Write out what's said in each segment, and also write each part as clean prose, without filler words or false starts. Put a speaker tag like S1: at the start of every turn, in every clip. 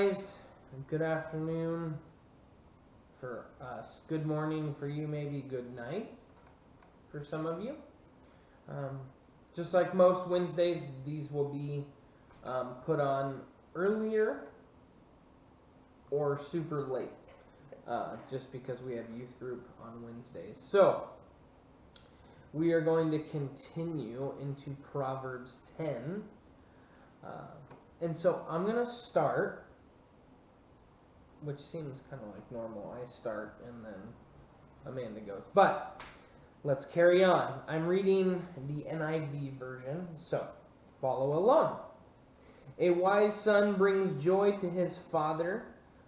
S1: guys. Good afternoon for us. Good morning for you, maybe good night for some of you. Just like most Wednesdays, these will be put on earlier or super late, just because we have youth group on Wednesdays. So, we are going to continue into Proverbs 10. And so I'm going to start, which seems kind of like normal. I start and then Amanda goes. But let's carry on. I'm reading the NIV version, so follow along. A wise son brings joy to his father,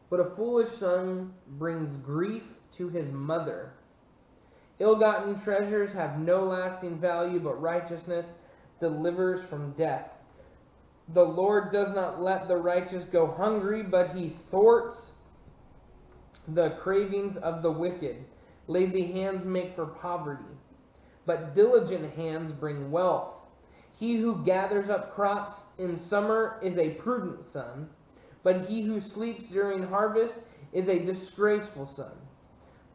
S1: but a foolish son brings grief to his mother. Ill-gotten treasures have no lasting value, but righteousness delivers from death. The Lord does not let the righteous go hungry, but he thwarts the cravings of the wicked. Lazy hands make for poverty, but diligent hands bring wealth. He who gathers up crops in summer is a prudent son, but he who sleeps during harvest is a disgraceful son.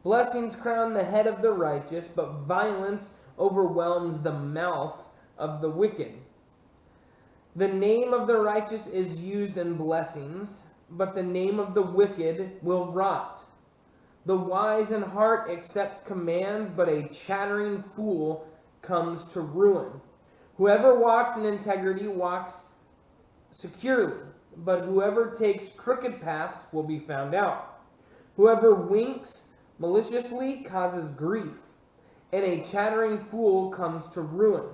S1: Blessings crown the head of the righteous, but violence overwhelms the mouth of the wicked. The name of the righteous is used in blessings, but the name of the wicked will rot. The wise in heart accept commands, but a chattering fool comes to ruin. Whoever walks in integrity walks securely, but whoever takes crooked paths will be found out. Whoever winks maliciously causes grief, and a chattering fool comes to ruin.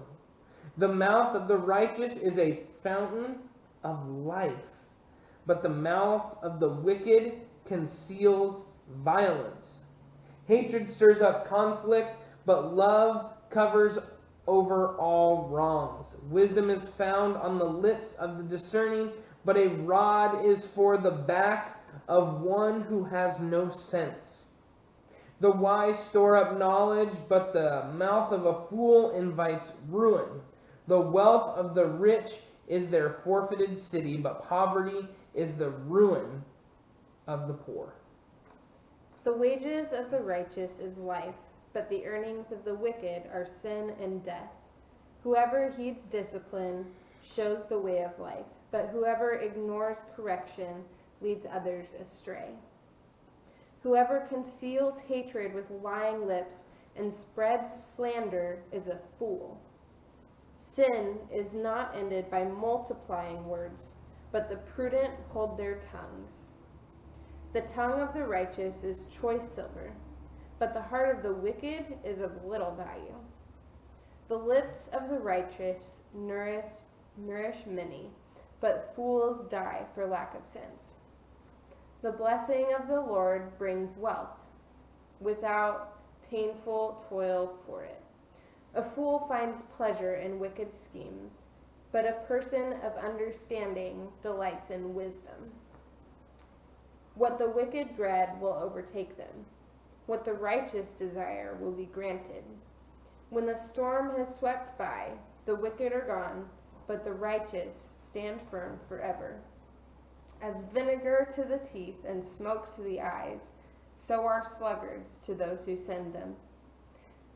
S1: The mouth of the righteous is a fountain of life, but the mouth of the wicked conceals violence. Hatred stirs up conflict, but love covers over all wrongs. Wisdom is found on the lips of the discerning, but a rod is for the back of one who has no sense. The wise store up knowledge, but the mouth of a fool invites ruin. The wealth of the rich is their forfeited city, but poverty is the ruin of the poor.
S2: The wages of the righteous is life, but the earnings of the wicked are sin and death. Whoever heeds discipline shows the way of life, but whoever ignores correction leads others astray. Whoever conceals hatred with lying lips and spreads slander is a fool. Sin is not ended by multiplying words, but the prudent hold their tongues. The tongue of the righteous is choice silver, but the heart of the wicked is of little value. The lips of the righteous nourish many, but fools die for lack of sense. The blessing of the Lord brings wealth, without painful toil for it. A fool finds pleasure in wicked schemes, but a person of understanding delights in wisdom. What the wicked dread will overtake them. What the righteous desire will be granted. When the storm has swept by, the wicked are gone, but the righteous stand firm forever. As vinegar to the teeth and smoke to the eyes, so are sluggards to those who send them.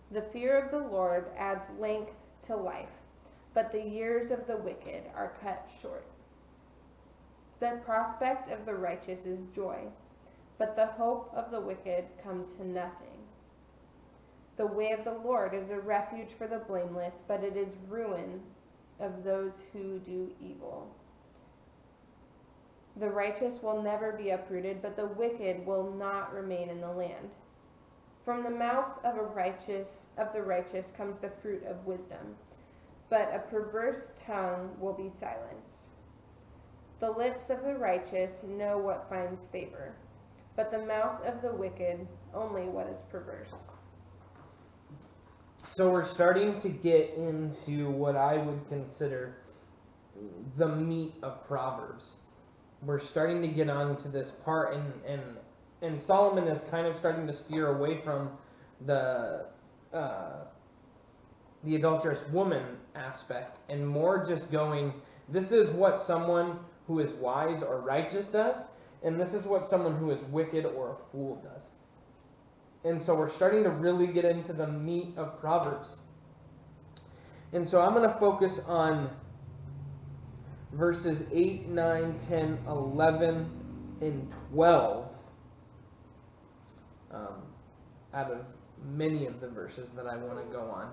S2: The fear of the Lord adds length to life, but the years of the wicked are cut short. The prospect of the righteous is joy, but the hope of the wicked comes to nothing. The way of the Lord is a refuge for the blameless, but it is ruin of those who do evil. The righteous will never be uprooted, but the wicked will not remain in the land. From the mouth of the righteous comes the fruit of wisdom, but a perverse tongue will be silenced. The lips of the righteous know what finds favor, but the mouth of the wicked only what is perverse.
S1: So we're starting to get into what I would consider the meat of Proverbs. We're starting to get on to this part, and Solomon is kind of starting to steer away from the adulterous woman aspect and more just going, this is what someone who is wise or righteous does, And this is what someone who is wicked or a fool does. And so we're starting to really get into the meat of Proverbs. And so I'm going to focus on verses 8, 9, 10, 11, and 12 out of many of the verses that I want to go on.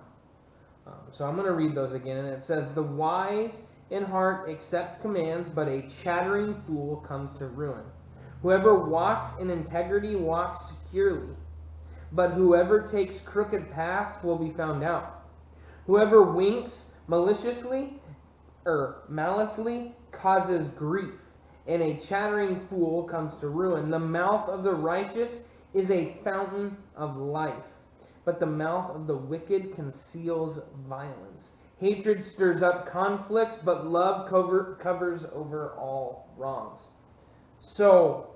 S1: So I'm going to read those again. And it says, "The wise in heart accept commands, but a chattering fool comes to ruin. Whoever walks in integrity walks securely, but whoever takes crooked paths will be found out. Whoever winks maliciously causes grief, and a chattering fool comes to ruin. The mouth of the righteous is a fountain of life, but the mouth of the wicked conceals violence. Hatred stirs up conflict, but love covers over all wrongs." So,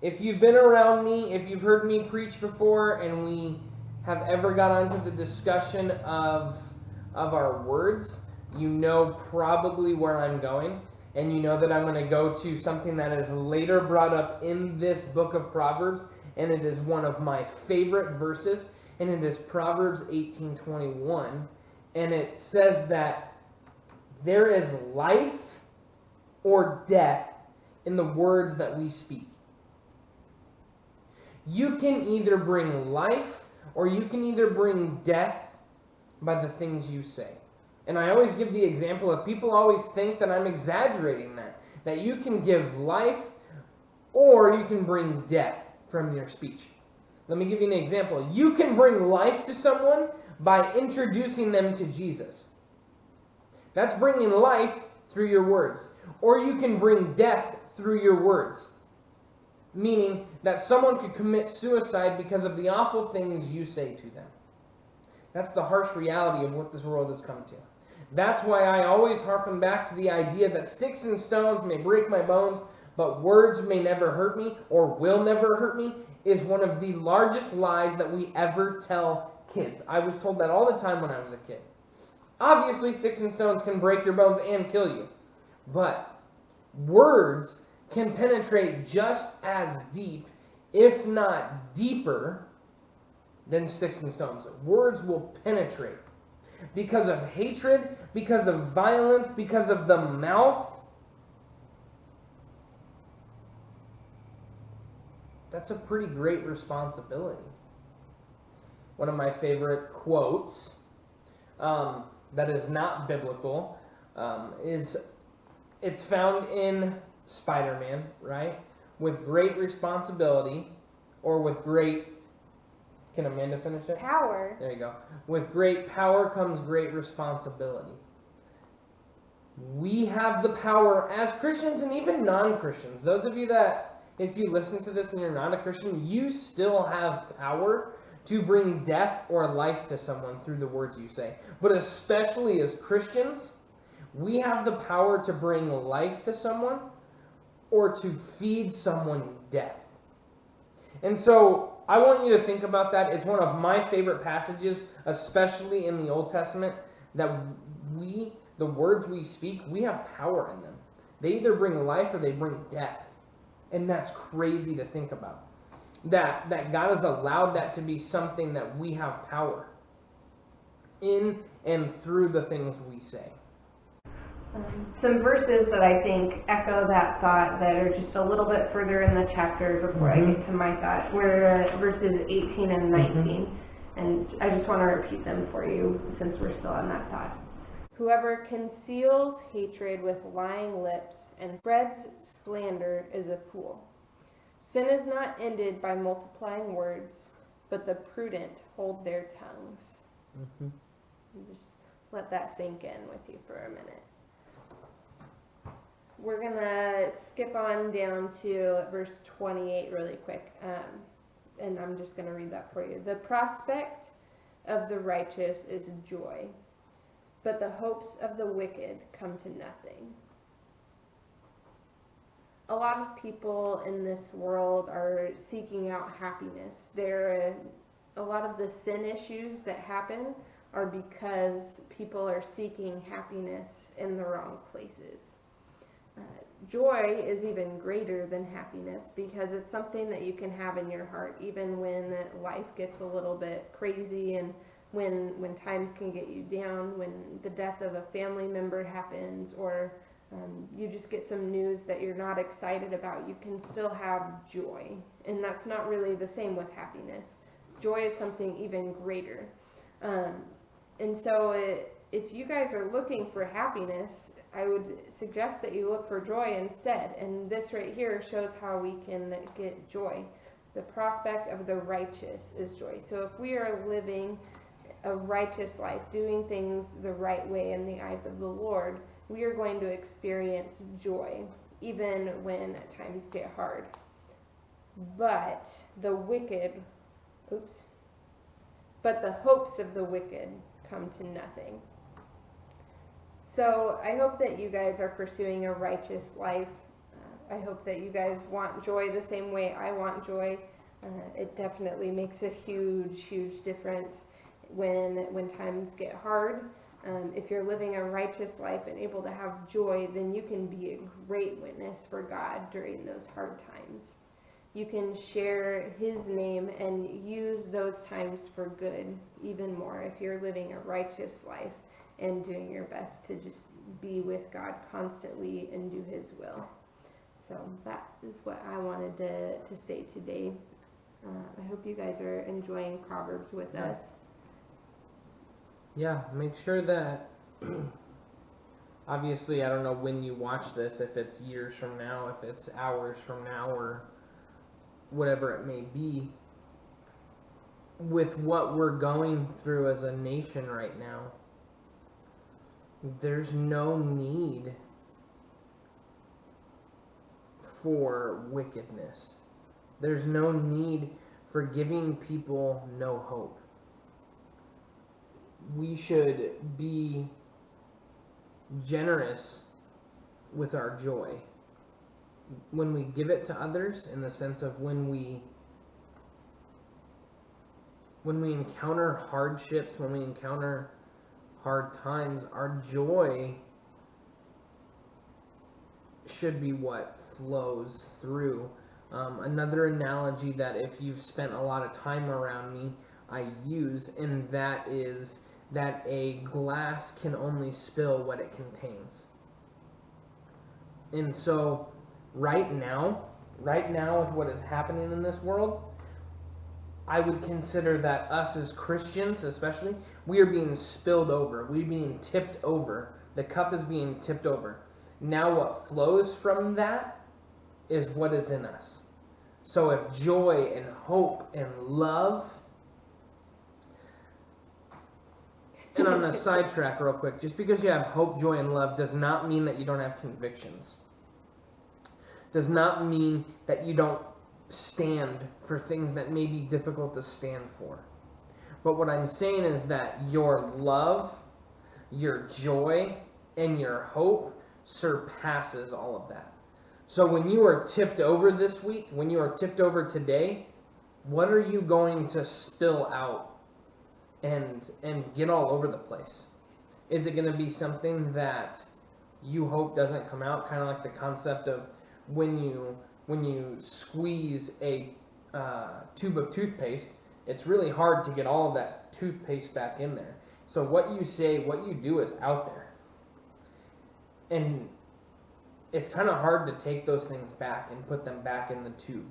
S1: if you've been around me, if you've heard me preach before, and we have ever got onto the discussion of our words, you know probably where I'm going, and you know that I'm going to go to something that is later brought up in this book of Proverbs, and it is one of my favorite verses, and it is Proverbs 18:21, and it says that there is life or death in the words that we speak. You can either bring life or you can either bring death by the things you say. And I always give the example of people always think that I'm exaggerating that you can give life or you can bring death from your speech. Let me give you an example. You can bring life to someone by introducing them to Jesus. That's bringing life through your words. Or you can bring death through your words. Meaning that someone could commit suicide because of the awful things you say to them. That's the harsh reality of what this world has come to. That's why I always harken back to the idea that sticks and stones may break my bones, but words may never hurt me or will never hurt me, is one of the largest lies that we ever tell kids. I was told that all the time when I was a kid. Obviously, sticks and stones can break your bones and kill you, but words can penetrate just as deep, if not deeper, than sticks and stones. Words will penetrate. Because of hatred, because of violence, because of the mouth. That's a pretty great responsibility. One of my favorite quotes that is not biblical is, it's found in Spider-Man, right? With great responsibility, or with great, can Amanda finish it?
S2: Power.
S1: There you go. With great power comes great responsibility. We have the power as Christians and even non-Christians. Those of you that, if you listen to this and you're not a Christian, you still have power to bring death or life to someone through the words you say. But especially as Christians, we have the power to bring life to someone or to feed someone death. And so I want you to think about that. It's one of my favorite passages, especially in the Old Testament, that the words we speak, we have power in them. They either bring life or they bring death. And that's crazy to think about. That God has allowed that to be something that we have power in and through the things we say.
S2: Some verses that I think echo that thought that are just a little bit further in the chapter before I get to my thought were verses 18 and 19. And I just want to repeat them for you since we're still on that thought. "Whoever conceals hatred with lying lips and spreads slander is a fool. Sin is not ended by multiplying words, but the prudent hold their tongues." Just let that sink in with you for a minute. We're going to skip on down to verse 28 really quick, and I'm just going to read that for you. "The prospect of the righteous is joy, but the hopes of the wicked come to nothing." A lot of people in this world are seeking out happiness. A lot of the sin issues that happen are because people are seeking happiness in the wrong places. joy is even greater than happiness because it's something that you can have in your heart even when life gets a little bit crazy and when times can get you down, when the death of a family member happens, or you just get some news that you're not excited about, you can still have joy. And that's not really the same with happiness. Joy is something even greater. And so if you guys are looking for happiness, I would suggest that you look for joy instead. And this right here shows how we can get joy. The prospect of the righteous is joy. So if we are living a righteous life, doing things the right way in the eyes of the Lord, we are going to experience joy even when times get hard. But the hopes of the wicked come to nothing. So I hope that you guys are pursuing a righteous life. I hope that you guys want joy the same way I want joy. It definitely makes a huge, huge difference when times get hard. If you're living a righteous life and able to have joy, then you can be a great witness for God during those hard times. You can share His name and use those times for good even more if you're living a righteous life and doing your best to just be with God constantly and do His will. So that is what I wanted to say today. I hope you guys are enjoying Proverbs with us.
S1: Yeah, make sure that, obviously, I don't know when you watch this, if it's years from now, if it's hours from now, or whatever it may be, with what we're going through as a nation right now, there's no need for wickedness. There's no need for giving people no hope. We should be generous with our joy when we give it to others, in the sense of when we encounter hardships, when we encounter hard times, our joy should be what flows through. Another analogy that, if you've spent a lot of time around me, I use, and that is that a glass can only spill what it contains. And so right now with what is happening in this world, I would consider that us as Christians especially, we are being spilled over. We're being tipped over. The cup is being tipped over. Now what flows from that is what is in us. So if joy and hope and love, and on a sidetrack real quick, just because you have hope, joy, and love does not mean that you don't have convictions. Does not mean that you don't stand for things that may be difficult to stand for. But what I'm saying is that your love, your joy, and your hope surpasses all of that. So when you are tipped over this week, when you are tipped over today, what are you going to spill out and get all over the place? Is it going to be something that you hope doesn't come out, kind of like the concept of when you squeeze a tube of toothpaste, it's really hard to get all of that toothpaste back in there. So what you say, what you do is out there. And it's kind of hard to take those things back and put them back in the tube.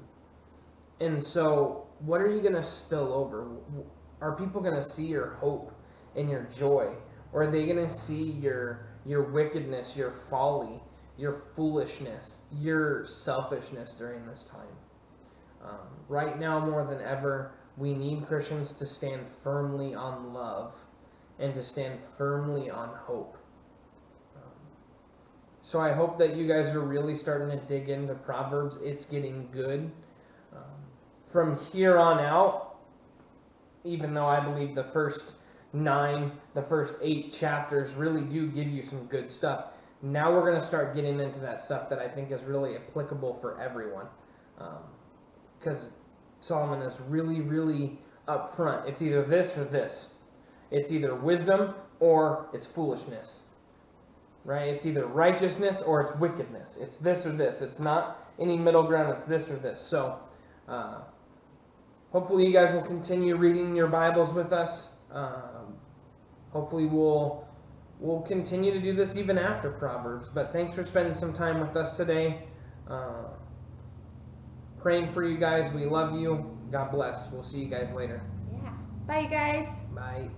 S1: And so what are you going to spill over? Are people going to see your hope and your joy? Or are they going to see your wickedness, your folly, your foolishness, your selfishness during this time? Right now, more than ever, we need Christians to stand firmly on love and to stand firmly on hope. So I hope that you guys are really starting to dig into Proverbs. It's getting good. From here on out, even though I believe the first 8 chapters really do give you some good stuff, now we're going to start getting into that stuff that I think is really applicable for everyone. Because Solomon is really, really upfront. It's either this or this. It's either wisdom or it's foolishness. right? It's either righteousness or it's wickedness. It's this or this. It's not any middle ground. It's this or this. So hopefully you guys will continue reading your Bibles with us. Hopefully we'll continue to do this even after Proverbs. But thanks for spending some time with us today. Praying for you guys. We love you. God bless. We'll see you guys later.
S2: Yeah. Bye, you guys.
S1: Bye.